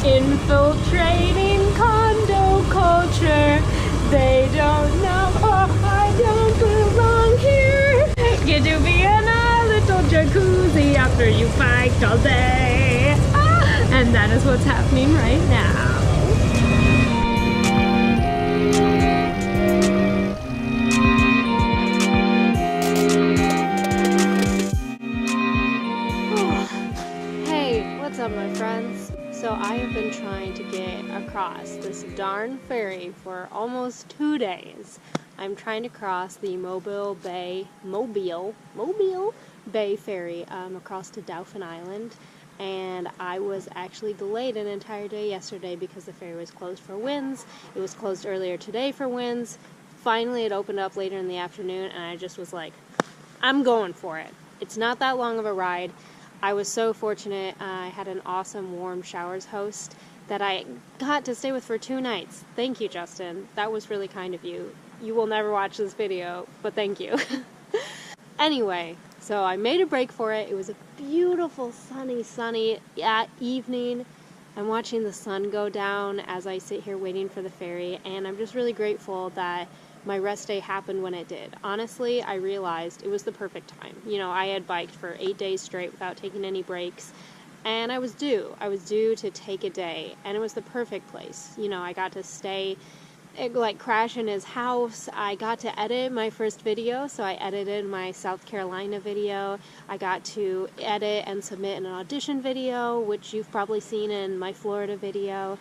infiltrating condo culture. They don't know, oh, I don't belong here. Get to be in a little jacuzzi after you biked all day. And that is what's happening right now. Hey, what's up, my friends? So I have been trying to get across this darn ferry for almost 2 days. I'm trying to cross the Mobile Bay Ferry across to Dauphin Island, and I was actually delayed an entire day yesterday because the ferry was closed for winds. It was closed earlier today for winds. Finally, it opened up later in the afternoon, and I just was like, I'm going for it. It's not that long of a ride. I was so fortunate. I had an awesome warm showers host that I got to stay with for 2 nights. Thank you, Justin. That was really kind of you. You will never watch this video, but thank you. Anyway, so I made a break for it. It was a beautiful sunny evening. I'm watching the sun go down as I sit here waiting for the ferry, and I'm just really grateful that my rest day happened when it did. Honestly, I realized it was the perfect time. You know, I had biked for 8 days straight without taking any breaks, and I was due to take a day, and it was the perfect place. You know, I got to stay, crash in his house. I got to edit my first video, so I edited my South Carolina video. I got to edit and submit an audition video, which you've probably seen in my Florida video.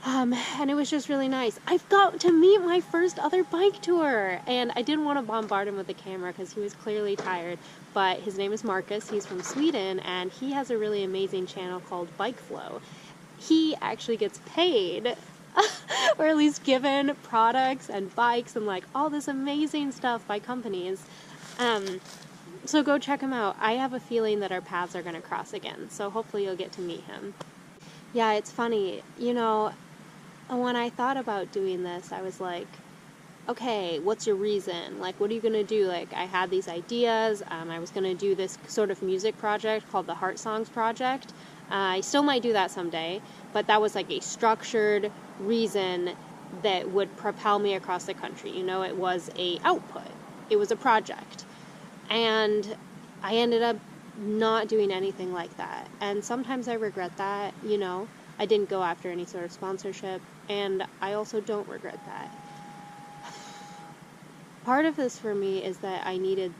And it was just really nice. I've got to meet my first other bike tour, and I didn't want to bombard him with the camera because he was clearly tired, but his name is Marcus. He's from Sweden, and he has a really amazing channel called Bike Flow. He actually gets paid, or at least given products and bikes and all this amazing stuff by companies. So go check him out. I have a feeling that our paths are going to cross again, so hopefully you'll get to meet him. Yeah, it's funny, you know, when I thought about doing this, I was like, okay, what's your reason? What are you going to do? I had these ideas. I was going to do this sort of music project called the Heart Songs Project. I still might do that someday, but that was a structured reason that would propel me across the country. You know, it was a output. It was a project. And I ended up not doing anything like that. And sometimes I regret that, you know. I didn't go after any sort of sponsorship, and I also don't regret that. Part of this for me is that I needed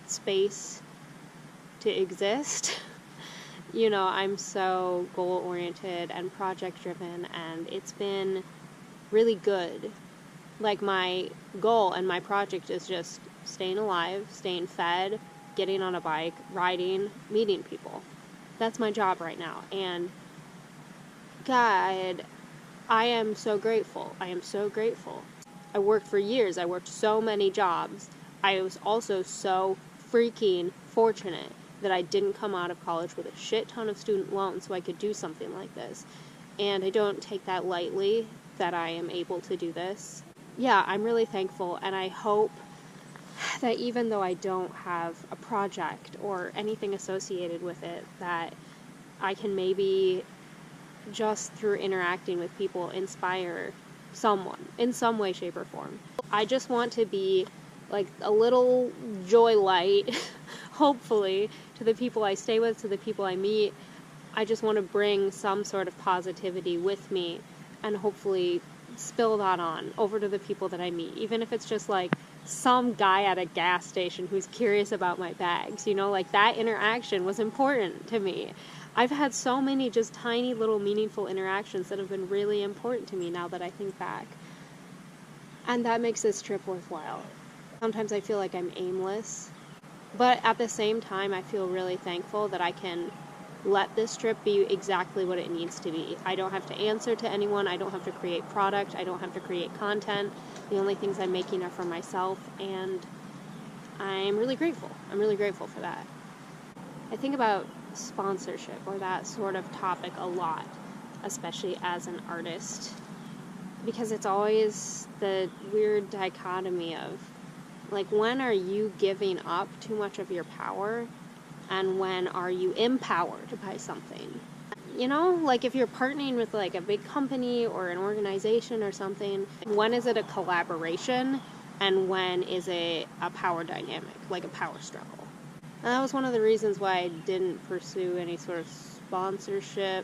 space to exist. You know, I'm so goal-oriented and project-driven, and it's been really good. My goal and my project is just staying alive, staying fed, getting on a bike, riding, meeting people. That's my job right now, and God, I am so grateful. I am so grateful. I worked for years. I worked so many jobs. I was also so freaking fortunate that I didn't come out of college with a shit ton of student loans so I could do something like this. And I don't take that lightly that I am able to do this. Yeah, I'm really thankful, and I hope that even though I don't have a project or anything associated with it, that I can maybe just through interacting with people inspire someone in some way, shape, or form. I just want to be a little joy light, hopefully, to the people I stay with, to the people I meet. I just want to bring some sort of positivity with me and hopefully spill that on over to the people that I meet, even if it's just some guy at a gas station who's curious about my bags, you know, that interaction was important to me. I've had so many just tiny little meaningful interactions that have been really important to me now that I think back. And that makes this trip worthwhile. Sometimes I feel like I'm aimless, but at the same time I feel really thankful that I can let this trip be exactly what it needs to be. I don't have to answer to anyone. I don't have to create product. I don't have to create content. The only things I'm making are for myself, and I'm really grateful. I'm really grateful for that. I think about sponsorship or that sort of topic a lot, especially as an artist, because it's always the weird dichotomy of when are you giving up too much of your power and when are you empowered by something? you know? Like, if you're partnering with, like, a big company or an organization or something, when is it a collaboration and when is it a power dynamic, like a power struggle? And that was one of the reasons why I didn't pursue any sort of sponsorship.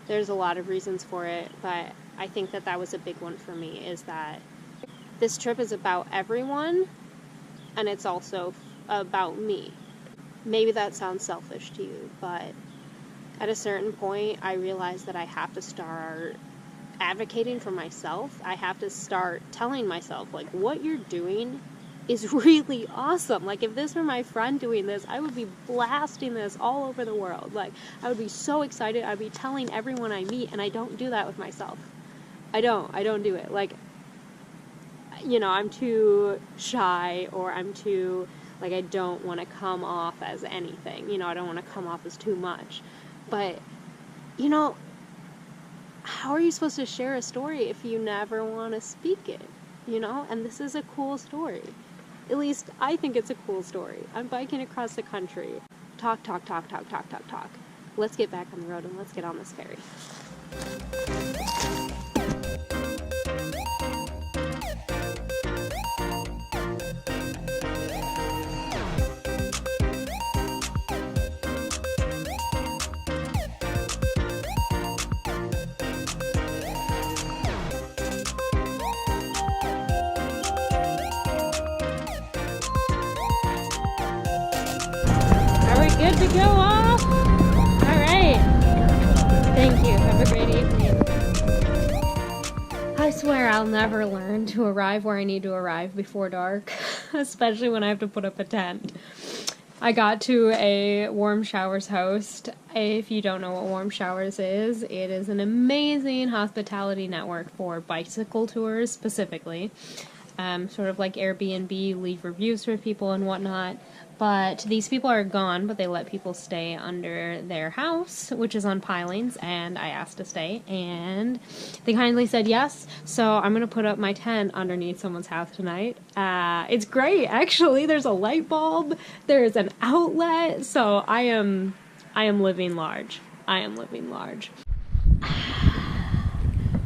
There's a lot of reasons for it, but I think that that was a big one for me, is that this trip is about everyone, and it's also about me. Maybe that sounds selfish to you, but at a certain point, I realized that I have to start advocating for myself. I have to start telling myself, like, what you're doing is really awesome. Like, if this were my friend doing this, I would be blasting this all over the world. Like, I would be so excited. I'd be telling everyone I meet, and I don't do that with myself. I don't do it. Like, you know, I'm too shy, or I'm too, like, I don't want to come off as anything. You know, I don't want to come off as too much. But, you know, how are you supposed to share a story if you never want to speak it? You know, and this is a cool story. At least I think it's a cool story. I'm biking across the country. Talk. Let's get back on the road and let's get on this ferry. Good to go off? Alright. Thank you. Have a great evening. I swear I'll never learn to arrive where I need to arrive before dark, especially when I have to put up a tent. I got to a Warm Showers host. If you don't know what Warm Showers is, it is an amazing hospitality network for bicycle tours specifically. Sort of like Airbnb, leave reviews for people and whatnot. But these people are gone, but they let people stay under their house, which is on pilings, and I asked to stay, and they kindly said yes, so I'm going to put up my tent underneath someone's house tonight. It's great, actually. There's a light bulb, there's an outlet, so I am living large. I am living large.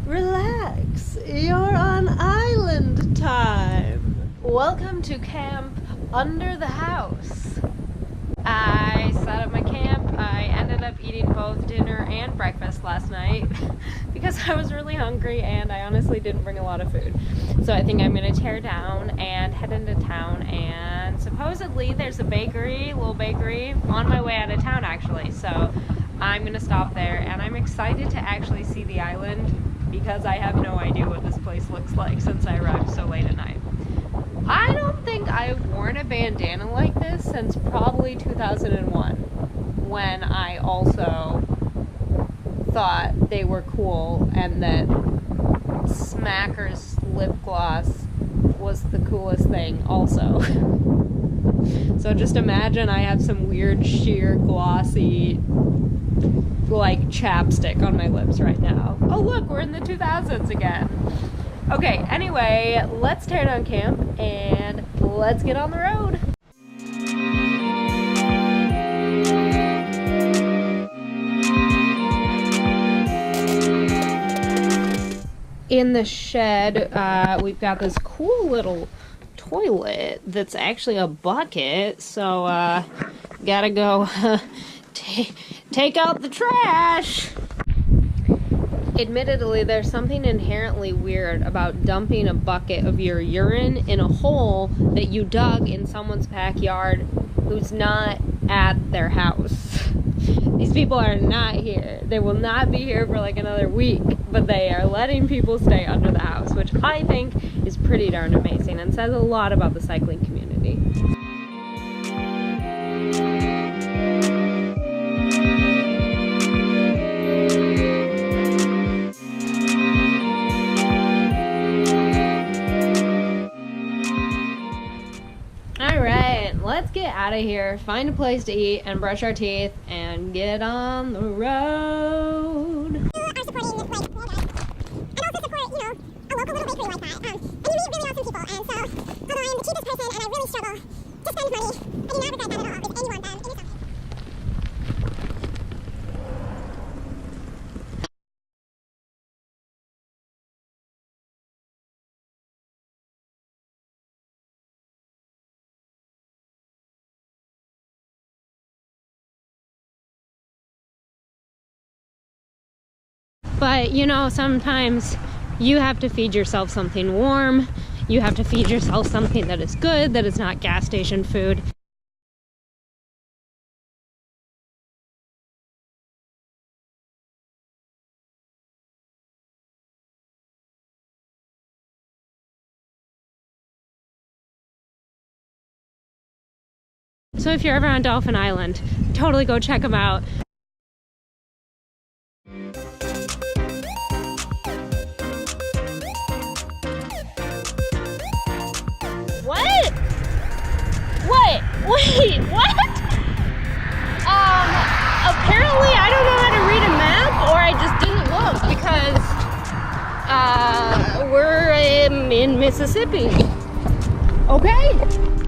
Relax, you're on island time. Welcome to camp under the house. I set up my camp. I ended up eating both dinner and breakfast last night because I was really hungry and I honestly didn't bring a lot of food. So I think I'm gonna tear down and head into town, and supposedly there's a little bakery on my way out of town actually. So I'm gonna stop there, and I'm excited to actually see the island because I have no idea what this place looks like since I arrived so late at night. I don't think I've worn a bandana like this since probably 2001, when I also thought they were cool and that Smacker's lip gloss was the coolest thing also. So just imagine I have some weird sheer glossy like chapstick on my lips right now. Oh look, we're in the 2000s again. Okay, anyway, let's tear down camp and let's get on the road. In the shed, we've got this cool little toilet that's actually a bucket, so gotta go take out the trash. Admittedly, there's something inherently weird about dumping a bucket of your urine in a hole that you dug in someone's backyard who's not at their house. These people are not here. They will not be here for like another week, but they are letting people stay under the house, which I think is pretty darn amazing and says a lot about the cycling community. Let's get out of here, find a place to eat, and brush our teeth, and get on the road. Are supporting this like and also support, you know, a local little bakery like that. And you meet really awesome people, and so although I am the cheapest person and I really struggle to spend money, I do not regret that at all with anyone. But you know, sometimes you have to feed yourself something warm. You have to feed yourself something that is good, that is not gas station food. So if you're ever on Dolphin Island, totally go check them out. What? What? Wait, what? Apparently I don't know how to read a map, or I just didn't look, because we're in Mississippi. Okay?